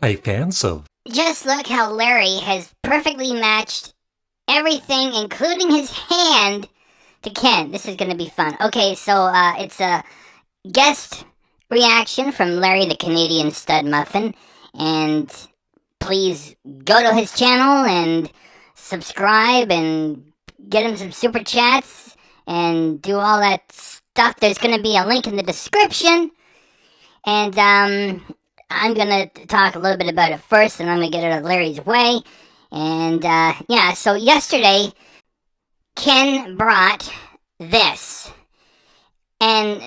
offensive. Just look how Larry has perfectly matched everything, including his hand, to Ken. This is going to be fun. Okay, so it's a guest reaction from Larry the Canadian Studmuffin, and please go to his channel and subscribe and get him some super chats and do all that stuff. There's going to be a link in the description, and I'm going to talk a little bit about it first, and I'm going to get it out of Larry's way. And yeah, so yesterday Ken brought this, and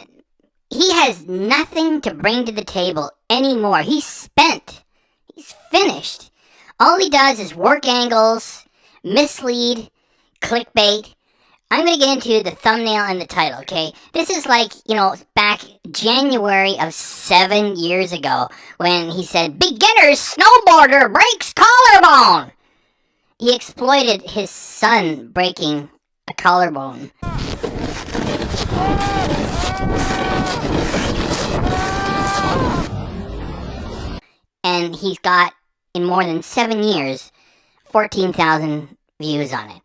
he has nothing to bring to the table anymore. He's spent. He's finished. All he does is work angles, mislead, clickbait. I'm going to get into the thumbnail and the title, okay? This is like, back January of 7 years ago when he said, "Beginner snowboarder breaks collarbone." He exploited his son breaking a collarbone. And he's got, in more than 7 years, 14,000 views on it.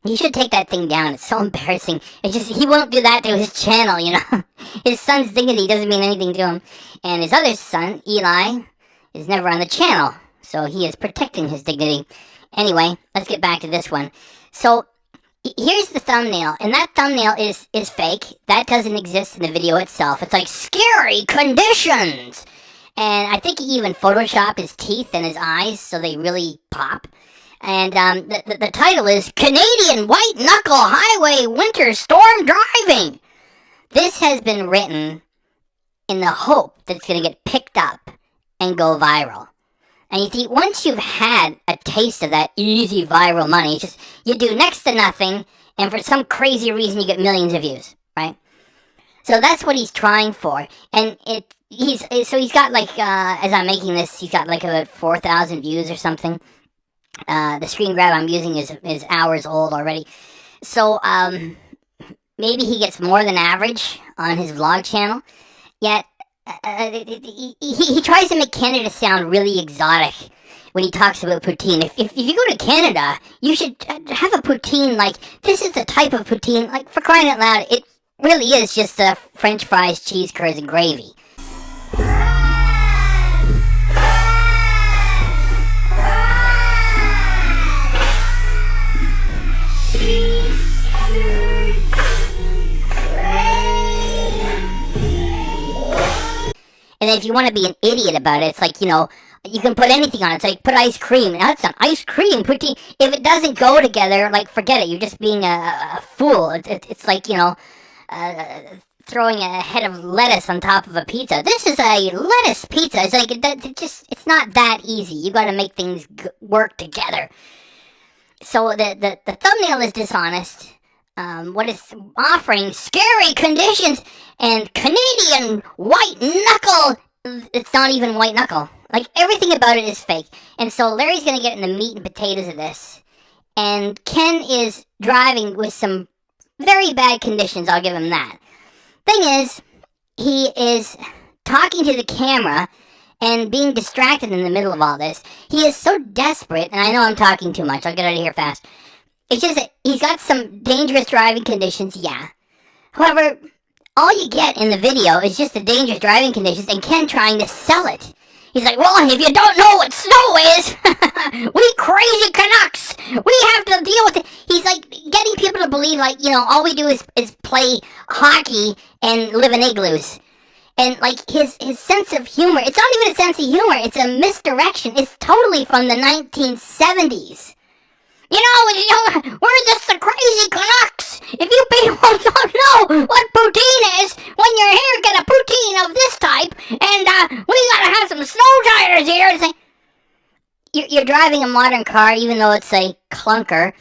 He should take that thing down. It's so embarrassing. He won't do that to his channel, His son's dignity doesn't mean anything to him. And his other son, Eli, is never on the channel. So he is protecting his dignity. Anyway, let's get back to this one. So, here's the thumbnail. And that thumbnail is fake. That doesn't exist in the video itself. It's like, scary conditions! And I think he even photoshopped his teeth and his eyes so they really pop. And the title is Canadian White Knuckle Highway Winter Storm Driving. This has been written in the hope that it's going to get picked up and go viral. And you see, once you've had a taste of that easy viral money, it's just you do next to nothing, and for some crazy reason you get millions of views, right? So that's what he's trying for. And he's got like, as I'm making this, he's got like about 4,000 views or something. The screen grab I'm using is hours old already. So, maybe he gets more than average on his vlog channel. Yet, he tries to make Canada sound really exotic when he talks about poutine. If you go to Canada, you should have a poutine like, this is the type of poutine, like, for crying out loud, it really is just French fries, cheese curds, and gravy. And if you want to be an idiot about it, it's like, you can put anything on it. It's like, put ice cream. Now, that's an ice cream poutine. If it doesn't go together, like, forget it. You're just being a fool. It's like, throwing a head of lettuce on top of a pizza. This is a lettuce pizza. It's like, it's not that easy. You got to make things work together. So the thumbnail is dishonest. What it's offering, scary conditions, and Canadian white knuckle. It's not even white knuckle. Like, everything about it is fake. And so Larry's going to get in the meat and potatoes of this. And Ken is driving with some very bad conditions, I'll give him that. Thing is, he is talking to the camera and being distracted in the middle of all this. He is so desperate, and I know I'm talking too much. I'll get out of here fast. It's just that he's got some dangerous driving conditions, yeah. However, all you get in the video is just the dangerous driving conditions and Ken trying to sell it. He's like, well, if you don't know what snow is, we crazy Canucks, we have to deal with it. He's like getting people to believe, like, all we do is play hockey and live in igloos. And like his sense of humor, it's not even a sense of humor, it's a misdirection. It's totally from the 1970s. We're just the crazy Canucks. If you people don't know what poutine is, when you're here, get a poutine of this type, and we gotta have some snow tires here. It's like, you're driving a modern car, even though it's a clunker.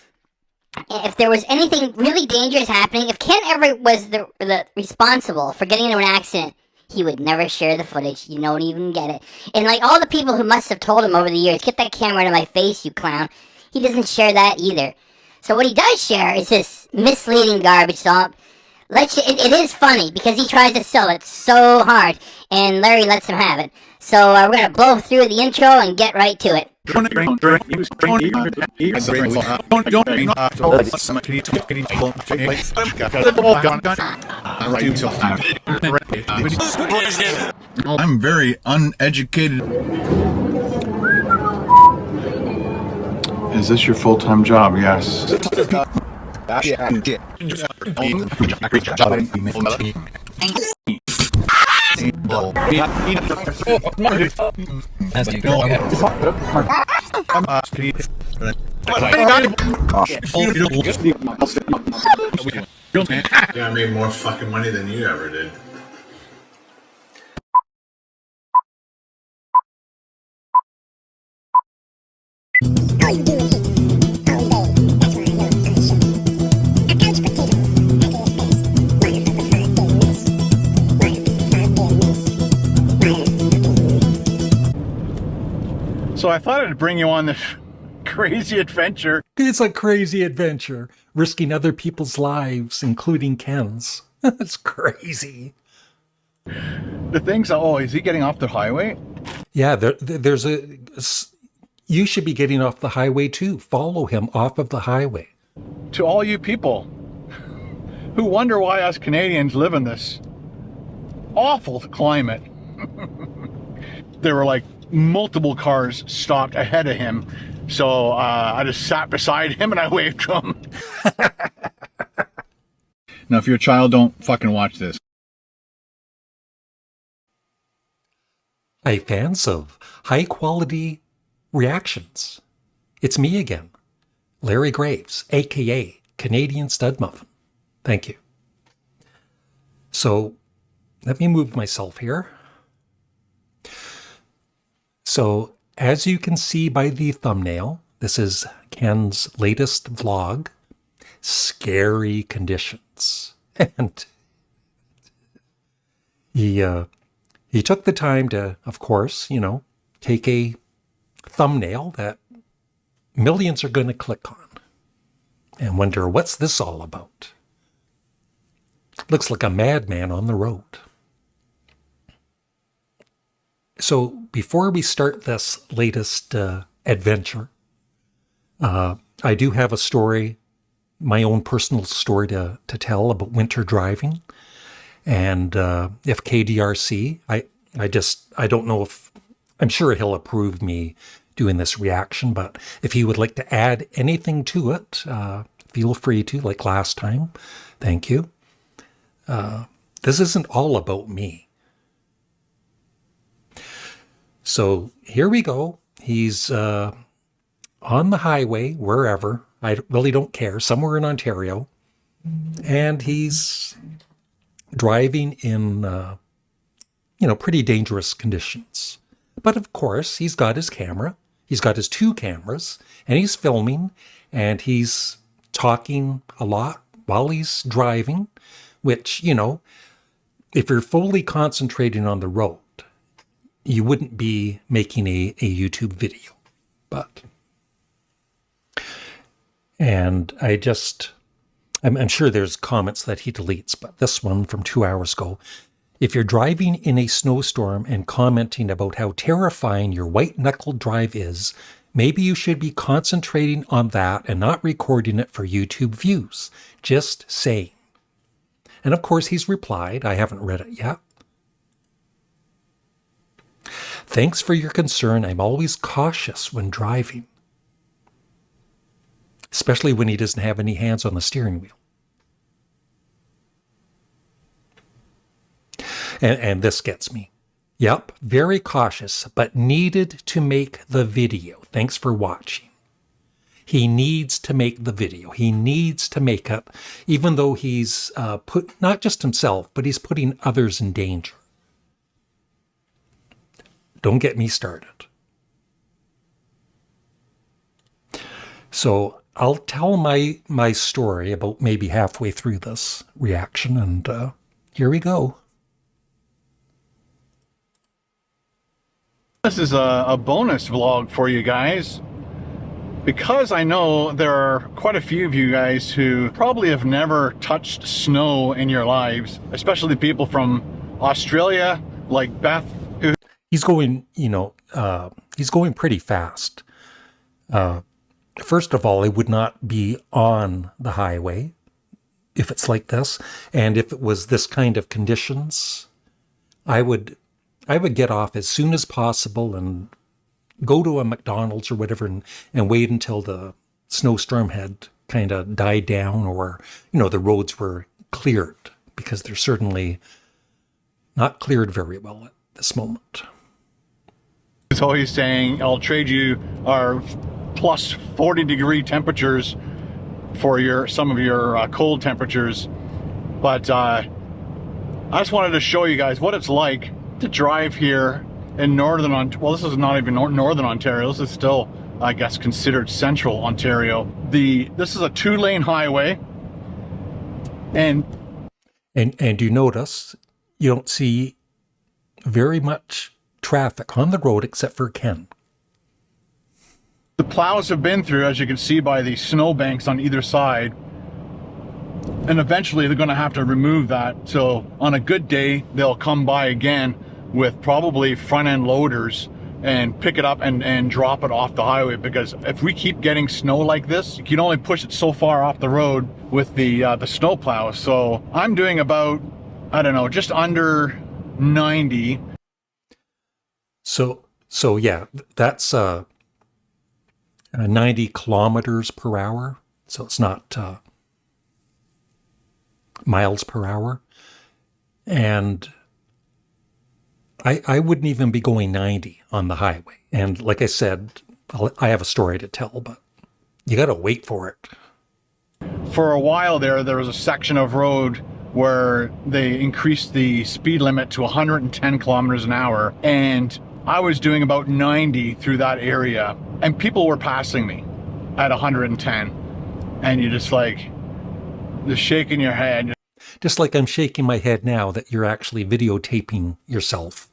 If there was anything really dangerous happening, if Ken ever was the responsible for getting into an accident, he would never share the footage. You don't even get it. And like all the people who must have told him over the years, get that camera out of my face, you clown. He doesn't share that either. So what he does share is this misleading garbage. So It is funny because he tries to sell it so hard, and Larry lets him have it. So we're gonna blow through the intro and get right to it. I'm very uneducated. Is this your full-time job? Yes. Yeah, I made more fucking money than you ever did. So I thought I'd bring you on this crazy adventure. It's a crazy adventure, risking other people's lives, including Ken's. That's crazy. The things, is he getting off the highway? Yeah, there's you should be getting off the highway too. Follow him off of the highway. To all you people who wonder why us Canadians live in this awful climate. There were like multiple cars stopped ahead of him. So I just sat beside him and I waved to him. Now, if you're a child, don't fucking watch this. Hey, fans of high-quality reactions. It's me again, Larry Graves, a.k.a. Canadian Studmuffin. Thank you. So, let me move myself here. So, as you can see by the thumbnail, this is Ken's latest vlog, Scary Conditions. And he took the time to, of course, take a thumbnail that millions are going to click on and wonder, what's this all about? Looks like a madman on the road. So before we start this latest adventure, I do have a story, my own personal story to tell about winter driving. And if KDRC, I don't know if, I'm sure he'll approve me doing this reaction, but if he would like to add anything to it, feel free to, like last time. Thank you. This isn't all about me. So here we go. He's on the highway, wherever. I really don't care. Somewhere in Ontario. And he's driving in, pretty dangerous conditions. But of course, he's got his camera. He's got his 2 cameras. And he's filming. And he's talking a lot while he's driving. Which, if you're fully concentrating on the road, you wouldn't be making a YouTube video. And I'm sure there's comments that he deletes, but this one from 2 hours ago. If you're driving in a snowstorm and commenting about how terrifying your white-knuckle drive is, maybe you should be concentrating on that and not recording it for YouTube views. Just saying. And of course he's replied, I haven't read it yet. Thanks for your concern. I'm always cautious when driving. Especially when he doesn't have any hands on the steering wheel. And this gets me. Yep, very cautious, but needed to make the video. Thanks for watching. He needs to make the video. He needs to make it, even though he's put, not just himself, but he's putting others in danger. Don't get me started. So I'll tell my story about maybe halfway through this reaction, and here we go. This is a bonus vlog for you guys. because I know there are quite a few of you guys who probably have never touched snow in your lives, especially people from Australia, like Beth, who... He's going, he's going pretty fast. First of all, I would not be on the highway if it's like this. And if it was this kind of conditions, I would get off as soon as possible and go to a McDonald's or whatever and wait until the snowstorm had kind of died down, or, the roads were cleared, because they're certainly not cleared very well at this moment. So he's saying, I'll trade you our plus 40-degree temperatures for some of your cold temperatures. But I just wanted to show you guys what it's like to drive here in northern Ontario. Well, this is not even northern Ontario. This is still, I guess, considered central Ontario. This is a 2-lane highway, and you notice you don't see very much traffic on the road except for Ken. The plows have been through, as you can see by the snowbanks on either side, and eventually they're going to have to remove that. So on a good day, they'll come by again with probably front-end loaders and pick it up and drop it off the highway, because if we keep getting snow like this, you can only push it so far off the road with the snow plow. So I'm doing about, I don't know, just under 90. So yeah, that's 90 kilometers per hour. So it's not miles per hour. And I wouldn't even be going 90 on the highway. And like I said, I have a story to tell, but you got to wait for it. For a while there was a section of road where they increased the speed limit to 110 kilometers an hour. And I was doing about 90 through that area, and people were passing me at 110. And you're just shaking your head. Just like I'm shaking my head now that you're actually videotaping yourself.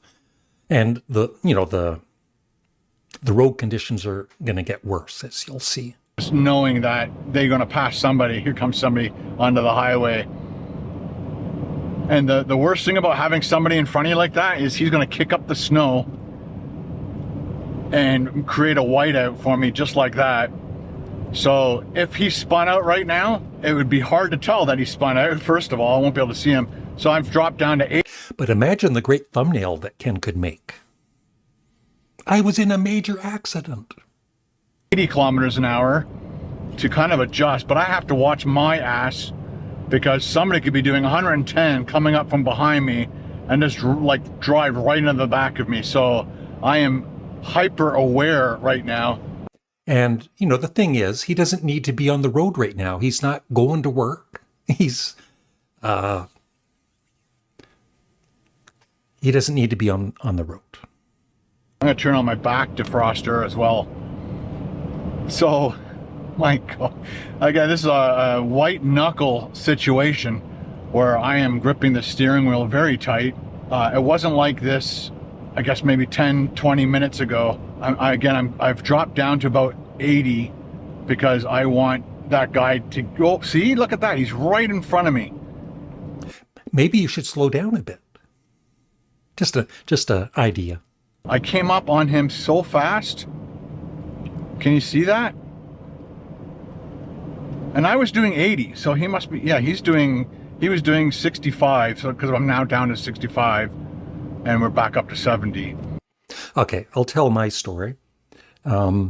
And the road conditions are going to get worse, as you'll see. Just knowing that they're going to pass somebody, here comes somebody onto the highway. And the worst thing about having somebody in front of you like that is he's going to kick up the snow and create a whiteout for me just like that. So if he spun out right now, it would be hard to tell that he spun out. First of all, I won't be able to see him. So I've dropped down to 8. But imagine the great thumbnail that Ken could make. I was in a major accident. 80 kilometers an hour to kind of adjust, but I have to watch my ass, because somebody could be doing 110 coming up from behind me and just drive right into the back of me. So I am hyper aware right now. And, the thing is, he doesn't need to be on the road right now. He's not going to work. He doesn't need to be on the road. I'm going to turn on my back defroster as well. So, my God. Again, this is a white knuckle situation where I am gripping the steering wheel very tight. It wasn't like this, I guess, maybe 10, 20 minutes ago. I've dropped down to about 80 because I want that guy to go. See, look at that. He's right in front of me. Maybe you should slow down a bit. Just a idea. I came up on him so fast. Can you see that? And I was doing 80, so he must be, yeah, he was doing 65, so because I'm now down to 65 and we're back up to 70. Okay, I'll tell my story. I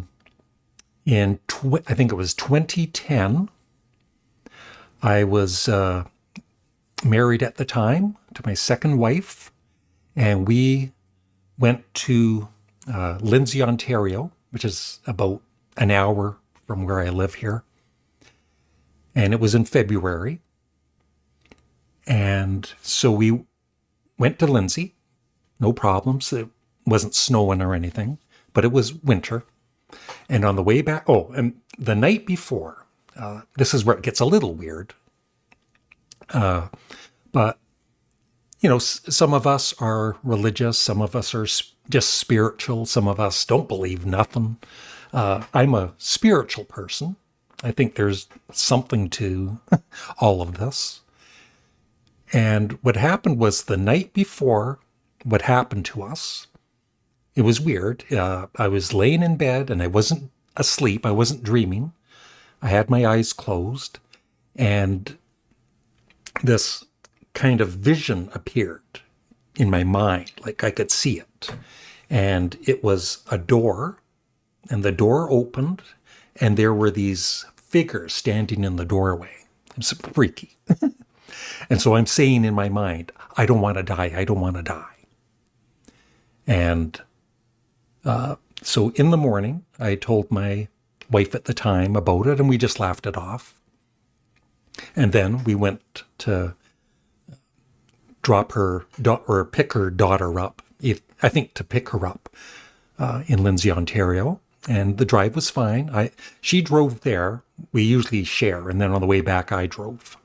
think it was 2010, I was married at the time to my second wife, and we went to Lindsay, Ontario, which is about an hour from where I live here. And it was in February. And so we went to Lindsay, no problems. It wasn't snowing or anything, but it was winter. And on the way back, and the night before, this is where it gets a little weird. But, some of us are religious, some of us are just spiritual, some of us don't believe nothing. I'm a spiritual person. I think there's something to all of this. And what happened was the night before what happened to us, it was weird. I was laying in bed and I wasn't asleep. I wasn't dreaming. I had my eyes closed and this kind of vision appeared in my mind, like I could see it. And it was a door, and the door opened, and there were these figures standing in the doorway. It was freaky. And so I'm saying in my mind, I don't want to die. I don't want to die. And so in the morning, I told my wife at the time about it, and we just laughed it off. And then we went to drop her or pick her daughter up, I think to pick her up in Lindsay, Ontario. And the drive was fine. She drove there. We usually share. And then on the way back, I drove.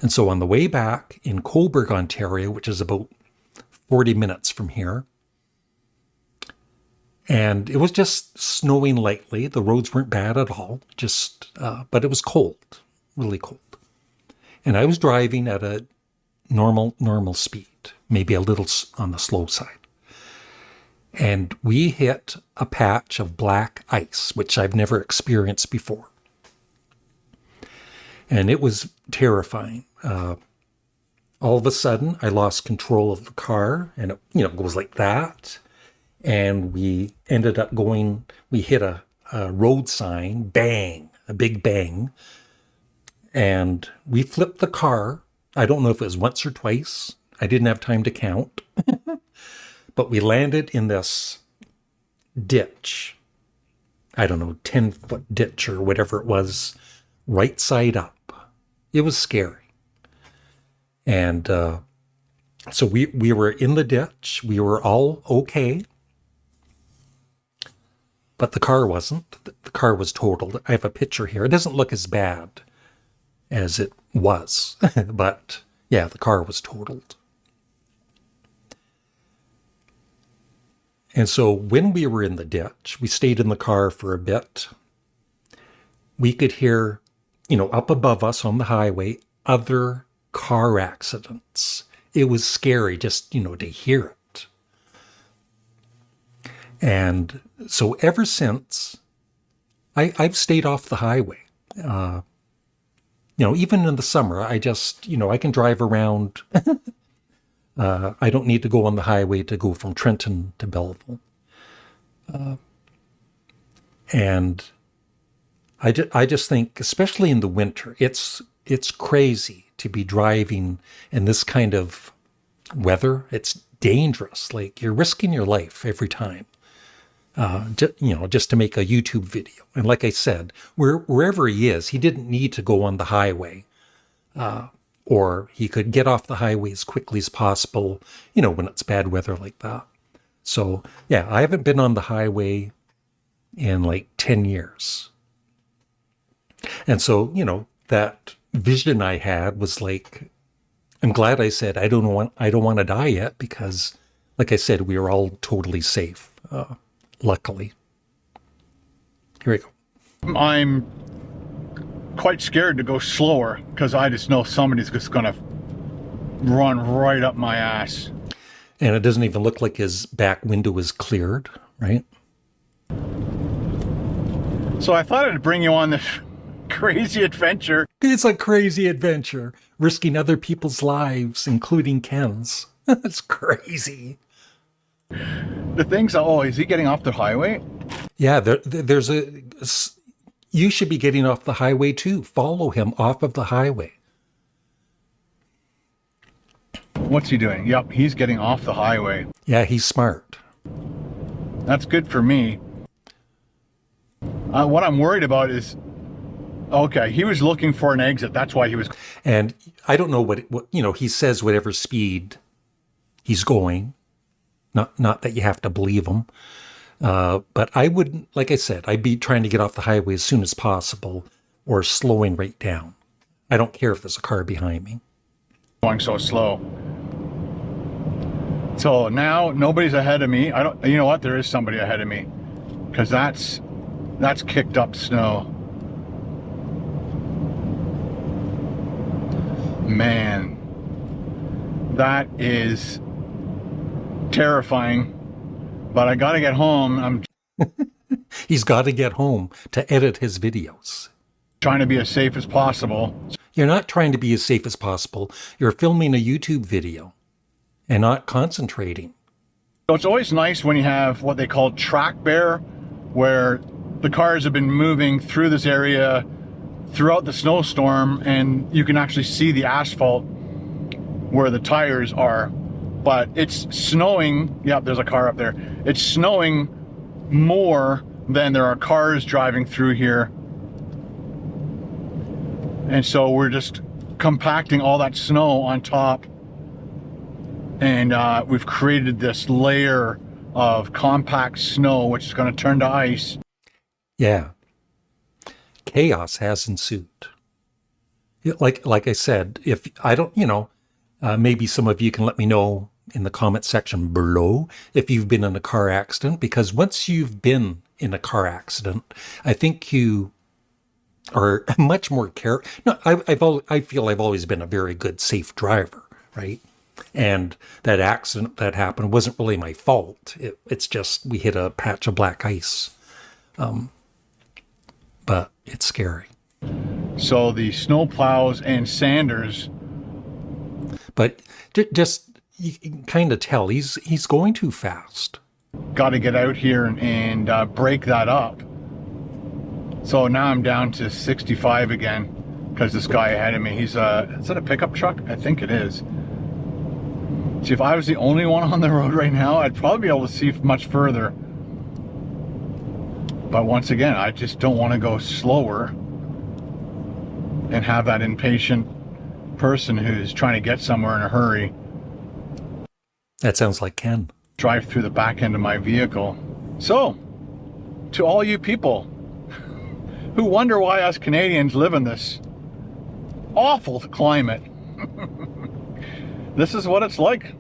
And so on the way back in Cobourg, Ontario, which is about 40 minutes from here, and it was just snowing lightly. The roads weren't bad at all, but it was cold, really cold. And I was driving at a normal speed, maybe a little on the slow side. And we hit a patch of black ice, which I've never experienced before. And it was terrifying. All of a sudden, I lost control of the car, and it goes like that. And we ended up we hit a road sign, bang, a big bang. And we flipped the car. I don't know if it was once or twice. I didn't have time to count. But we landed in this ditch. I don't know, 10-foot ditch or whatever it was, right side up. It was scary. And so we were in the ditch. We were all okay. But the car wasn't. The car was totaled. I have a picture here. It doesn't look as bad as it was. But yeah, the car was totaled. And so when we were in the ditch, we stayed in the car for a bit. We could hear, up above us on the highway, other car accidents. It was scary just, to hear it. And so ever since, I've stayed off the highway. Even in the summer, I just, I can drive around. I don't need to go on the highway to go from Trenton to Belleville. And I just think, especially in the winter, it's crazy to be driving in this kind of weather. It's dangerous. Like, you're risking your life every time, just to make a YouTube video. And like I said, wherever he is, he didn't need to go on the highway, or he could get off the highway as quickly as possible, when it's bad weather like that. So yeah, I haven't been on the highway in like 10 years. And so, that vision I had was like, I'm glad I said, I don't want to die yet, because like I said, we were all totally safe. Luckily. Here we go. I'm quite scared to go slower because I just know somebody's just going to run right up my ass. And it doesn't even look like his back window is cleared, right? So I thought I'd bring you on this crazy adventure. It's a crazy adventure, risking other people's lives, including Ken's. That's crazy. The thing's, is he getting off the highway? Yeah, there's you should be getting off the highway too. Follow him off of the highway. What's he doing? Yep, he's getting off the highway. Yeah, he's smart. That's good for me. What I'm worried about is, okay, he was looking for an exit. That's why he was. And I don't know what he says whatever speed he's going. Not that you have to believe him. But I wouldn't, like I said, I'd be trying to get off the highway as soon as possible or slowing right down. I don't care if there's a car behind me. Going so slow. So now nobody's ahead of me. You know what? There is somebody ahead of me. because that's kicked up snow. Man, that is terrifying. But I gotta get home. He's got to get home to edit his videos. Trying to be as safe as possible. You're not trying to be as safe as possible. You're filming a YouTube video and not concentrating. So it's always nice when you have what they call track bear, where the cars have been moving through this area throughout the snowstorm, and you can actually see the asphalt where the tires are. But it's snowing. Yep, there's a car up there. It's snowing more than there are cars driving through here. And so we're just compacting all that snow on top. And we've created this layer of compact snow, which is going to turn to ice. Yeah. Chaos has ensued. Like I said, if I don't, maybe some of you can let me know in the comment section below if you've been in a car accident, because once you've been in a car accident, I think you are much more careful. No, I feel I've always been a very good, safe driver, right? And that accident that happened wasn't really my fault. It's just we hit a patch of black ice. But it's scary. So the snow plows and sanders. But just you can kind of tell he's going too fast. Got to get out here and break that up. So now I'm down to 65 again because this guy ahead of me, is that a pickup truck? I think it is. See, if I was the only one on the road right now, I'd probably be able to see much further. But once again, I just don't want to go slower and have that impatient person who's trying to get somewhere in a hurry That sounds like Ken. drive through the back end of my vehicle. So, to all you people who wonder why us Canadians live in this awful climate, this is what it's like.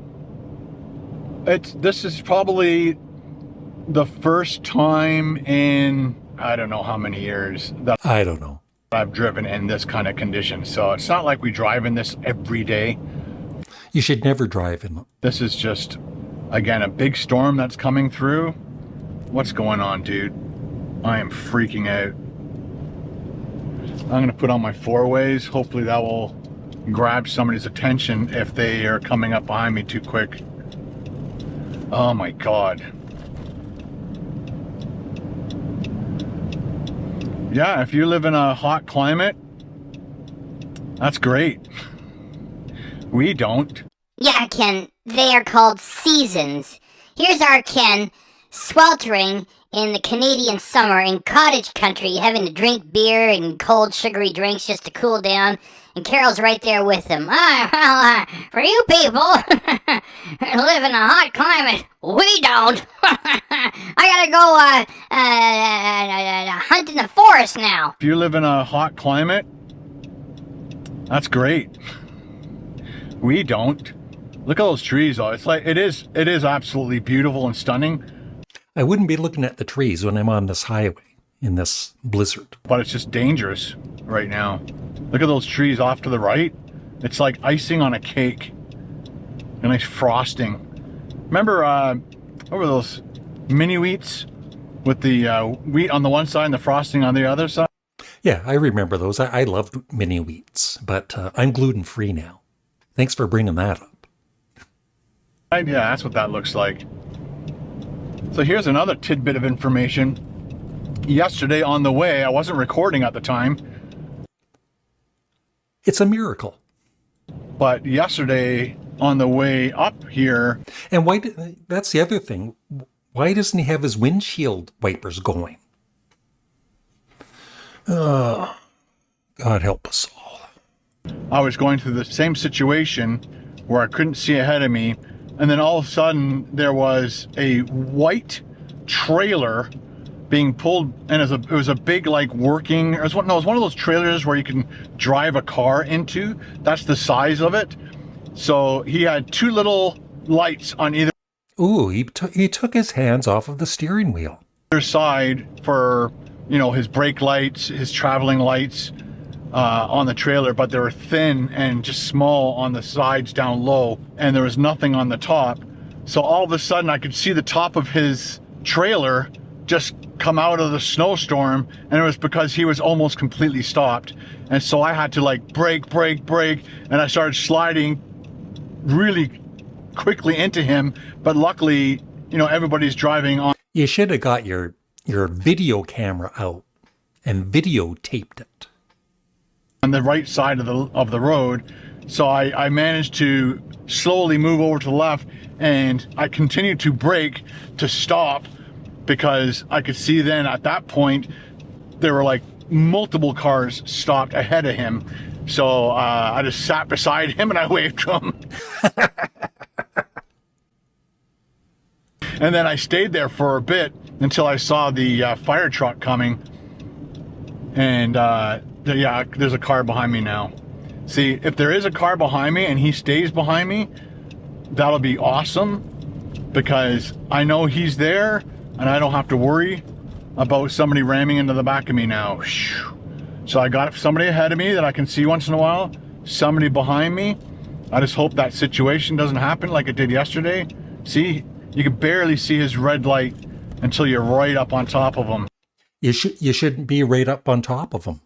This is probably the first time in I don't know how many years that I don't know. I've driven in this kind of condition. So it's not like we drive in this every day. You should never drive in them. This is just, again, a big storm that's coming through. What's going on, dude? I am freaking out. I'm going to put on my four-ways. Hopefully that will grab somebody's attention if they are coming up behind me too quick. Oh my God. Yeah, if you live in a hot climate, that's great. We don't. Yeah, Ken, they are called seasons. Here's our Ken sweltering in the Canadian summer in cottage country, having to drink beer and cold sugary drinks just to cool down. And Carol's right there with him. For you people who live in a hot climate, we don't. I gotta go hunt in the forest now. If you live in a hot climate, that's great. We don't. Look at those trees, though. It's like it is absolutely beautiful and stunning. I wouldn't be looking at the trees when I'm on this highway in this blizzard. But it's just dangerous right now. Look at those trees off to the right. It's like icing on a cake. A nice frosting. Remember, what were those mini wheats with the wheat on the one side and the frosting on the other side? Yeah, I remember those. I loved mini wheats, but I'm gluten-free now. Thanks for bringing that up. Yeah, that's what that looks like. So here's another tidbit of information. Yesterday on the way, I wasn't recording at the time, It's a miracle. but yesterday on the way up here, And that's the other thing. Why doesn't he have his windshield wipers going? God help us all. I was going through the same situation where I couldn't see ahead of me, and then all of a sudden there was a white trailer being pulled, and it was a big like working. It was one of those trailers where you can drive a car into. That's the size of it. So he had two little lights on either. Ooh, he took his hands off of the steering wheel. other side for, you know, his brake lights, his traveling lights on the trailer, but they were thin and just small on the sides down low, and there was nothing on the top. So all of a sudden I could see the top of his trailer just come out of the snowstorm, and it was because he was almost completely stopped. And so I had to like brake, and I started sliding really quickly into him, but luckily, you know, everybody's driving on. You should have got your video camera out and videotaped it. On the right side of the road. So I managed to slowly move over to the left, and I continued to brake to stop, because I could see then at that point there were like multiple cars stopped ahead of him. So I just sat beside him and I waved to him. And then I stayed there for a bit until I saw the fire truck coming. And yeah, there's a car behind me now. See, if there is a car behind me and he stays behind me, that'll be awesome, because I know he's there and I don't have to worry about somebody ramming into the back of me now. So I got somebody ahead of me that I can see once in a while, somebody behind me. I just hope that situation doesn't happen like it did yesterday. See, you can barely see his red light until you're right up on top of him. You shouldn't be right up on top of him.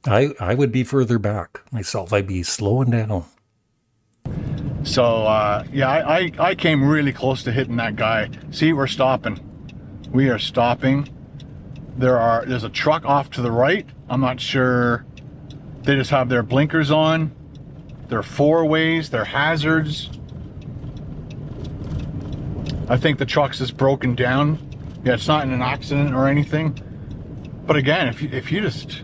I would be further back myself. I'd be slowing down. So yeah, I came really close to hitting that guy. See, we're stopping. We are stopping. There's a truck off to the right. I'm not sure. They just have their blinkers on. They're four ways. They're hazards. I think the truck's just broken down. Yeah, it's not in an accident or anything. But again, if you just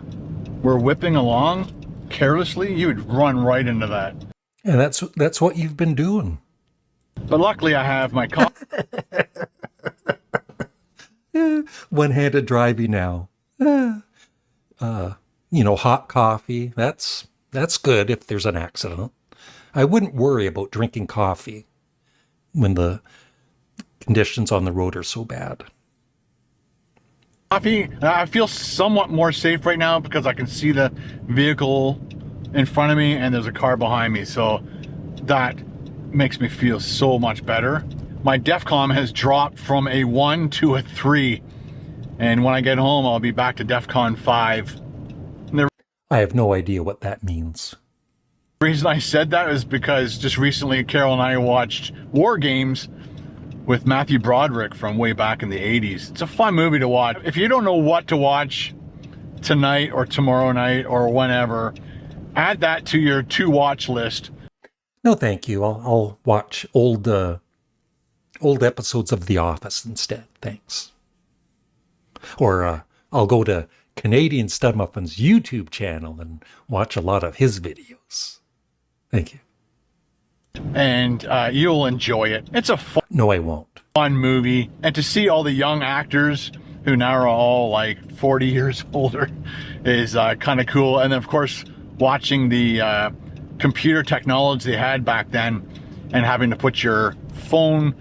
were whipping along carelessly, you would run right into that. And that's what you've been doing. But luckily I have my car. One-handed driving now. You know, hot coffee. That's good if there's an accident. I wouldn't worry about drinking coffee when the conditions on the road are so bad. Coffee, I feel somewhat more safe right now because I can see the vehicle in front of me and there's a car behind me, so that makes me feel so much better. My DEFCON has dropped from a 1 to a 3, and when I get home I'll be back to DEFCON 5. I have no idea what that means. The reason I said that is because just recently Carol and I watched War Games with Matthew Broderick from way back in the 80s. It's a fun movie to watch. If you don't know what to watch tonight or tomorrow night or whenever, add that to your to-watch list. No, thank you. I'll watch old episodes of The Office instead. Thanks. Or I'll go to Canadian Studmuffin's YouTube channel and watch a lot of his videos. Thank you. And you'll enjoy it. It's a No, I won't. fun movie. And to see all the young actors who now are all like 40 years older is kind of cool. And then, of course, watching the computer technology they had back then and having to put your phone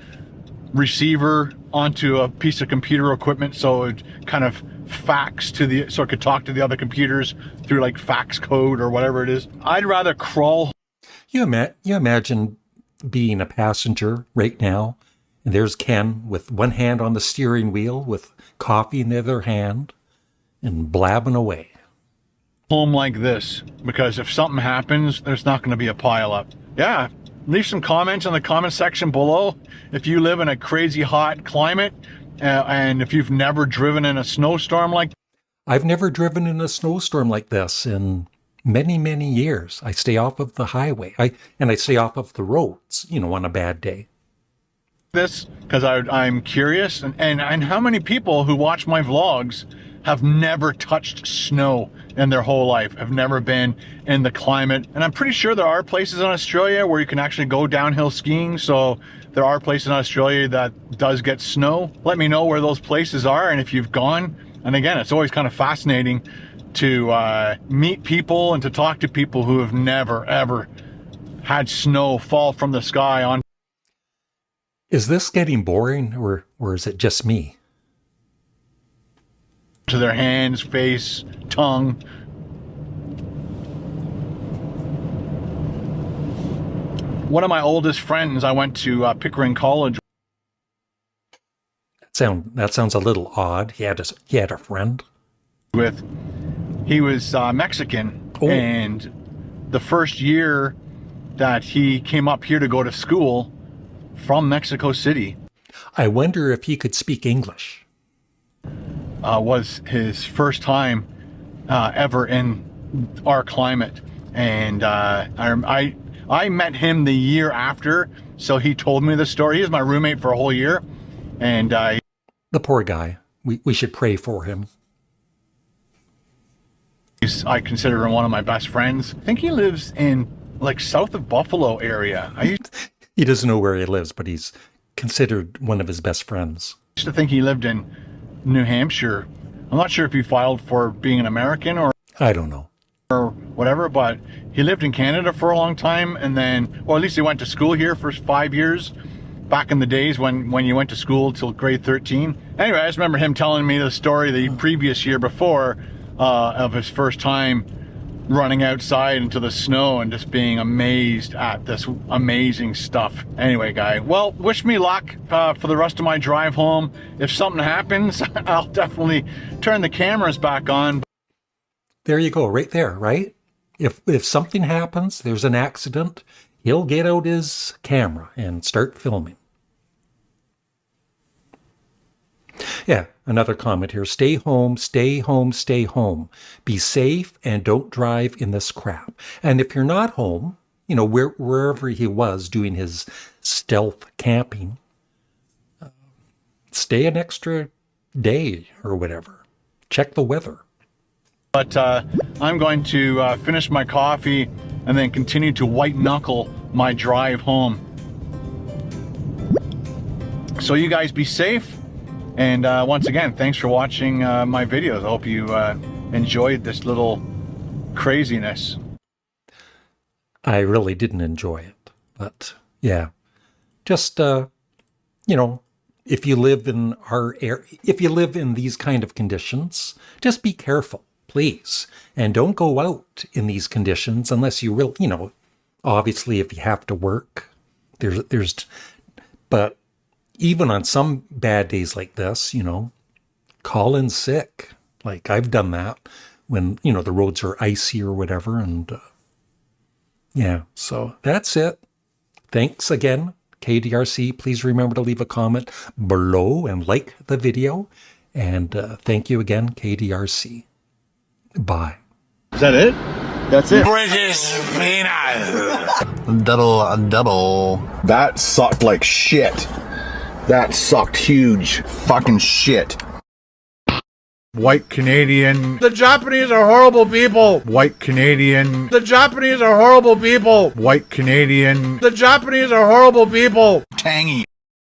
receiver onto a piece of computer equipment so it kind of fax to the, so it could talk to the other computers through like fax code or whatever it is. I'd rather crawl. You imagine being a passenger right now, and there's Ken with one hand on the steering wheel with coffee in the other hand and blabbing away. Home like this, because if something happens, there's not going to be a pile up. Yeah, leave some comments in the comment section below if you live in a crazy hot climate and if you've never driven in a snowstorm like. I've never driven in a snowstorm like this in many, many years. I stay off of the highway. I stay off of the roads, you know, on a bad day. This because I'm curious, and how many people who watch my vlogs have never touched snow in their whole life, have never been in the climate. And I'm pretty sure there are places in Australia where you can actually go downhill skiing, so there are places in Australia that does get snow. Let me know where those places are and if you've gone. And again, it's always kind of fascinating to meet people and to talk to people who have never ever had snow fall from the sky on. Is this getting boring, or is it just me? to their hands, face, tongue. One of my oldest friends, I went to Pickering College That sounds a little odd. He had a friend with. He was Mexican, and the first year that he came up here to go to school from Mexico City, I wonder if he could speak English. Was his first time ever in our climate, and I met him the year after, so he told me the story. He was my roommate for a whole year, and The poor guy. We should pray for him. I consider him one of my best friends. I think he lives in like south of Buffalo area. He doesn't know where he lives, but he's considered one of his best friends. Used to think he lived in New Hampshire. I'm not sure if he filed for being an American or I don't know. whatever, but he lived in Canada for a long time, and then, or at least he went to school here for 5 years, back in the days when you went to school till grade 13. Anyway, I just remember him telling me the story the previous year before of his first time running outside into the snow and just being amazed at this amazing stuff. Anyway, guy, well, wish me luck for the rest of my drive home. If something happens, I'll definitely turn the cameras back on. There you go, right there, right? If something happens, there's an accident, he'll get out his camera and start filming. Yeah, another comment here. Stay home, stay home, stay home. Be safe and don't drive in this crap. And if you're not home, you know, wherever he was doing his stealth camping, stay an extra day or whatever. Check the weather. But I'm going to finish my coffee and then continue to white knuckle my drive home. So you guys be safe. And once again, thanks for watching my videos. I hope you enjoyed this little craziness. I really didn't enjoy it. But yeah, just, you know, if you live in our area, if you live in these kind of conditions, just be careful, please. And don't go out in these conditions unless you really, you know, obviously if you have to work, but even on some bad days like this, you know, call in sick. Like I've done that when, you know, the roads are icy or whatever. And yeah, so that's it. Thanks again, KDRC. Please remember to leave a comment below and like the video. And thank you again, KDRC. Bye. Is that it? That's it. British peanut. Double. That sucked like shit. That sucked huge fucking shit. White Canadian. The Japanese are horrible people. White Canadian. The Japanese are horrible people. White Canadian. The Japanese are horrible people. Tangy.